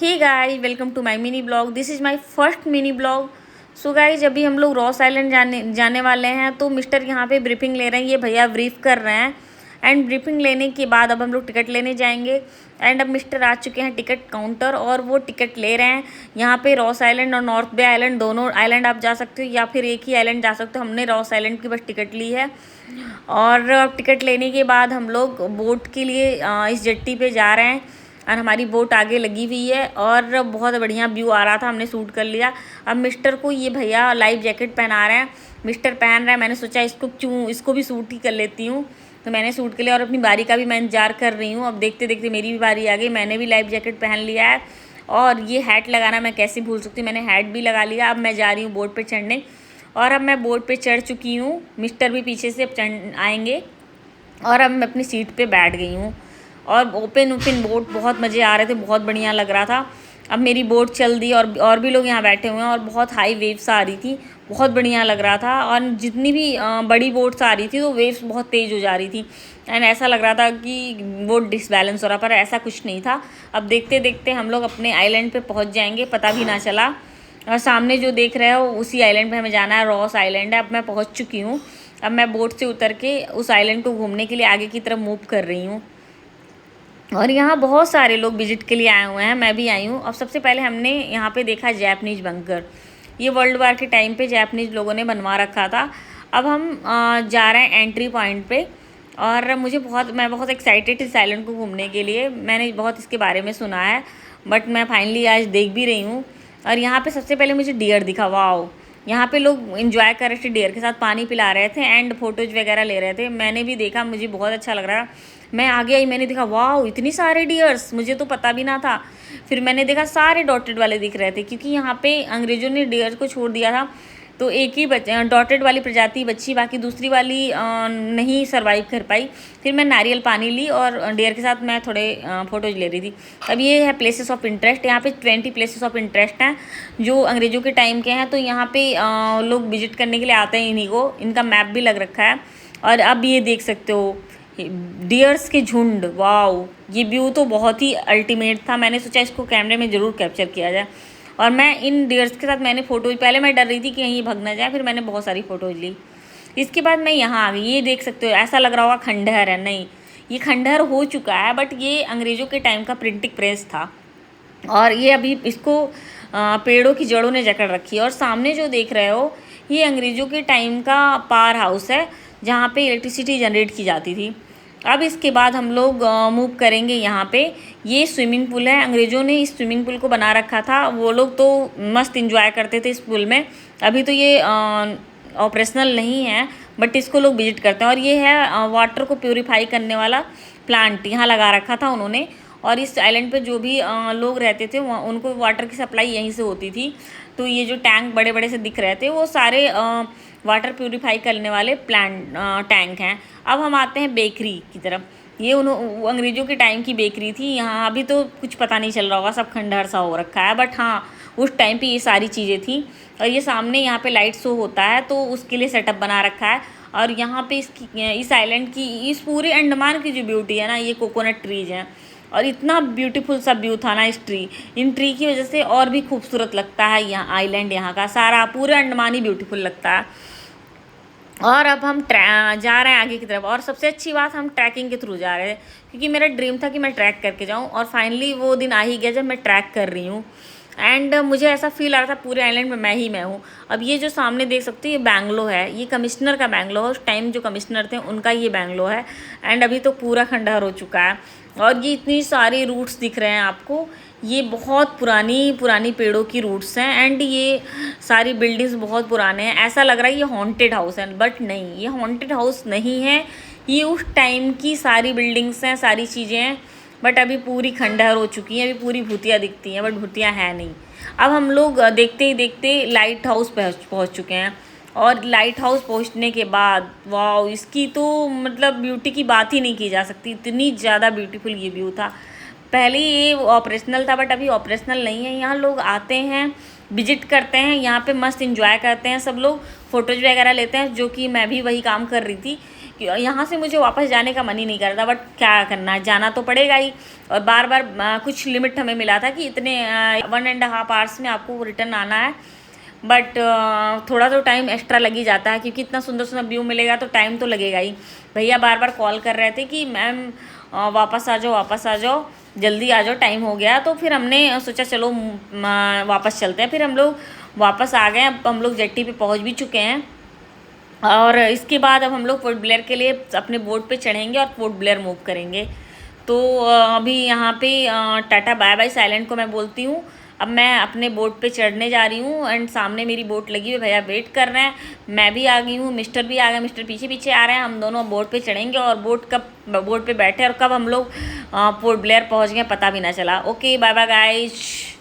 Hey guys, welcome to my mini blog. This is my first mini blog. So guys, अभी हम लोग Ross island जाने वाले हैं। तो मिस्टर यहाँ पे ब्रीफिंग ले रहे हैं, ये भैया ब्रीफ कर रहे हैं। एंड ब्रीफिंग लेने के बाद अब हम लोग टिकट लेने जाएंगे। एंड अब मिस्टर आ चुके हैं टिकट काउंटर और वो टिकट ले रहे हैं। यहाँ पे रॉस आइलैंड और नॉर्थ बे आइलैंड दोनों आइलैंड आप जा सकते हो या फिर एक ही आइलैंड जा सकते हो। हमने रॉस आइलैंड की बस टिकट ली है। और टिकट लेने के बाद हम लोग बोट के लिए इस जेट्टी पे जा रहे हैं और हमारी बोट आगे लगी हुई है और बहुत बढ़िया व्यू आ रहा था, हमने शूट कर लिया। अब मिस्टर को ये भैया लाइफ जैकेट पहना रहे हैं। मिस्टर पहन रहे हैं, मैंने सोचा इसको भी शूट ही कर लेती हूँ। तो मैंने शूट कर लिया और अपनी बारी का भी मैं इंतजार कर रही हूँ। अब देखते देखते मेरी भी बारी आ गई, मैंने भी लाइफ जैकेट पहन लिया है। और ये हैट लगाना मैं कैसे भूल सकती हूँ, मैंने हैट भी लगा लिया। अब मैं जा रही हूँ बोट पर चढ़ने और अब मैं बोट पे चढ़ चुकी हूँ। मिस्टर भी पीछे से चढ़ आएंगे और अब मैं अपनी सीट पे बैठ गई हूँ। और ओपन बोट, बहुत मज़े आ रहे थे, बहुत बढ़िया लग रहा था। अब मेरी बोट चल दी और भी लोग यहाँ बैठे हुए हैं और बहुत हाई वेव्स आ रही थी, बहुत बढ़िया लग रहा था। और जितनी भी बड़ी बोट्स आ रही थी तो वेव्स बहुत तेज़ हो जा रही थी एंड ऐसा लग रहा था कि बोट डिसबैलेंस हो रहा, पर ऐसा कुछ नहीं था। अब देखते देखते हम लोग अपने आइलैंड पे पहुँच जाएंगे, पता भी ना चला। और सामने जो देख रहे हो उसी आइलैंड पे हमें जाना है, रॉस आइलैंड है। अब मैं पहुँच चुकी हूँ। अब मैं बोट से उतर के उस आइलैंड को घूमने के लिए आगे की तरफ मूव कर रही हूँ। और यहाँ बहुत सारे लोग विजिट के लिए आए हुए हैं, मैं भी आई हूँ। अब सबसे पहले हमने यहाँ पे देखा जैपनीज बंकर। ये वर्ल्ड वार के टाइम पे जैपनीज लोगों ने बनवा रखा था। अब हम जा रहे हैं एंट्री पॉइंट पे और मैं बहुत एक्साइटेड इस आइलैंड को घूमने के लिए। मैंने बहुत इसके बारे में सुना है बट मैं फाइनली आज देख भी रही हूँ। और यहाँ पे सबसे पहले मुझे डियर दिखा, वाओ। यहाँ पे लोग इन्जॉय कर रहे थे, डियर के साथ पानी पिला रहे थे एंड फोटोज वगैरह ले रहे थे। मैंने भी देखा, मुझे बहुत अच्छा लग रहा। मैं आगे आई, मैंने देखा वाह इतनी सारे डियर्स, मुझे तो पता भी ना था। फिर मैंने देखा सारे डॉटेड वाले दिख रहे थे क्योंकि यहाँ पे अंग्रेज़ों ने डियर को छोड़ दिया था। तो एक ही डॉटेड वाली प्रजाति बची, बाकी दूसरी वाली नहीं सरवाइव कर पाई। फिर मैं नारियल पानी ली और डियर के साथ मैं थोड़े फ़ोटोज़ ले रही थी। अब ये है प्लेसेस ऑफ इंटरेस्ट। यहाँ पे 20 प्लेसेस ऑफ इंटरेस्ट हैं जो अंग्रेज़ों के टाइम के हैं। तो यहाँ पे लोग विजिट करने के लिए आते हैं इन्हीं को। इनका मैप भी लग रखा है। और अब ये देख सकते हो डियर्स के झुंड, वाओ। ये व्यू तो बहुत ही अल्टीमेट था। मैंने सोचा इसको कैमरे में ज़रूर कैप्चर किया जाए। और मैं इन डियर्स के साथ मैंने फ़ोटोज, पहले मैं डर रही थी कि कहीं भाग ना जाए, फिर मैंने बहुत सारी फ़ोटोज ली। इसके बाद मैं यहाँ आ गई। ये देख सकते हो, ऐसा लग रहा होगा खंडहर है, नहीं ये खंडहर हो चुका है बट ये अंग्रेज़ों के टाइम का प्रिंटिंग प्रेस था। और ये अभी इसको पेड़ों की जड़ों ने जकड़ रखी है। और सामने जो देख रहे हो ये अंग्रेज़ों के टाइम का पावर हाउस है जहाँ पे इलेक्ट्रिसिटी जनरेट की जाती थी। अब इसके बाद हम लोग मूव करेंगे यहाँ पे। ये स्विमिंग पूल है, अंग्रेज़ों ने इस स्विमिंग पूल को बना रखा था। वो लोग तो मस्त इंजॉय करते थे इस पूल में। अभी तो ये ऑपरेशनल नहीं है बट इसको लोग विजिट करते हैं। और ये है वाटर को प्योरीफाई करने वाला प्लांट, यहाँ लगा रखा था उन्होंने। और इस आइलैंड पे जो भी लोग रहते थे उनको वाटर की सप्लाई यहीं से होती थी। तो ये जो टैंक बड़े बड़े से दिख रहे थे वो सारे वाटर प्यूरीफाई करने वाले टैंक हैं। अब हम आते हैं बेकरी की तरफ। ये अंग्रेज़ों के टाइम की बेकरी थी। यहाँ अभी तो कुछ पता नहीं चल रहा होगा, सब खंडहर सा हो रखा है बट हाँ उस टाइम पे ये सारी चीज़ें थी। और ये सामने यहाँ पे लाइट शो होता है तो उसके लिए सेटअप बना रखा है। और यहाँ पे इस आइलैंड की, इस पूरे अंडमान की जो ब्यूटी है ना, ये कोकोनट ट्रीज हैं। और इतना ब्यूटीफुल सा व्यू था ना इन ट्री की वजह से, और भी खूबसूरत लगता है यहाँ आइलैंड। यहाँ का सारा पूरा अंडमान ही ब्यूटीफुल लगता है। और अब हम जा रहे हैं आगे की तरफ। और सबसे अच्छी बात, हम ट्रैकिंग के थ्रू जा रहे हैं क्योंकि मेरा ड्रीम था कि मैं ट्रैक करके जाऊँ। और फाइनली वो दिन आ ही गया जब मैं ट्रैक कर रही हूँ। एंड मुझे ऐसा फील आ रहा था पूरे आइलैंड में मैं हूँ। अब ये जो सामने देख सकते हो ये बैंगलो है, ये कमिश्नर का बैंगलो है। उस टाइम जो कमिश्नर थे उनका ये बैंगलो है। एंड अभी तो पूरा खंडहर हो चुका है। और ये इतनी सारी रूट्स दिख रहे हैं आपको, ये बहुत पुरानी पेड़ों की रूट्स हैं। एंड ये सारी बिल्डिंग्स बहुत पुराने हैं। ऐसा लग रहा है ये हॉन्टेड हाउस है बट नहीं, ये हॉन्टेड हाउस नहीं है। ये उस टाइम की सारी बिल्डिंग्स हैं, सारी चीज़ें हैं बट अभी पूरी खंडहर हो चुकी हैं। अभी पूरी भूतिया दिखती हैं बट भूतिया है नहीं। अब हम लोग देखते ही देखते लाइट हाउस पहुँच चुके हैं। और लाइट हाउस पहुँचने के बाद वाह, इसकी तो मतलब ब्यूटी की बात ही नहीं की जा सकती, इतनी ज़्यादा ब्यूटीफुल ये व्यू था। पहले ये ऑपरेशनल था बट अभी ऑपरेशनल नहीं है। यहाँ लोग आते हैं, विजिट करते हैं, यहाँ पे मस्त इंजॉय करते हैं सब लोग, फ़ोटोज़ वगैरह लेते हैं, जो कि मैं भी वही काम कर रही थी यहाँ से मुझे वापस जाने का मन ही नहीं करता, बट क्या करना है, जाना तो पड़ेगा ही। और बार बार कुछ लिमिट हमें मिला था कि इतने 1.5 आवर्स में आपको रिटर्न आना है, बट थोड़ा तो टाइम एक्स्ट्रा लग ही जाता है, क्योंकि इतना सुंदर सुंदर व्यू मिलेगा तो टाइम तो लगेगा ही। भैया बार बार कॉल कर रहे थे कि मैम वापस आ जाओ, वापस आ जाओ, जल्दी आ जाओ, टाइम हो गया। तो फिर हमने सोचा चलो वापस चलते हैं। फिर हम लोग वापस आ गए। अब हम लोग जेट्टी पे पहुंच भी चुके हैं, और इसके बाद अब हम लोग पोर्ट ब्लेयर के लिए अपने बोट पे चढ़ेंगे और पोर्ट ब्लेयर मूव करेंगे। तो अभी यहाँ पे टाटा बाय बाय साइलेंट को मैं बोलती हूँ। अब मैं अपने बोट पे चढ़ने जा रही हूँ, एंड सामने मेरी बोट लगी हुई, भैया वेट कर रहे हैं। मैं भी आ गई हूँ, मिस्टर भी आ गए, मिस्टर पीछे पीछे आ रहे हैं। हम दोनों बोट पे चढ़ेंगे, और बोट पे बैठे और कब हम लोग पोर्ट ब्लेयर पहुँच गए पता भी ना चला। Okay, bye bye guys.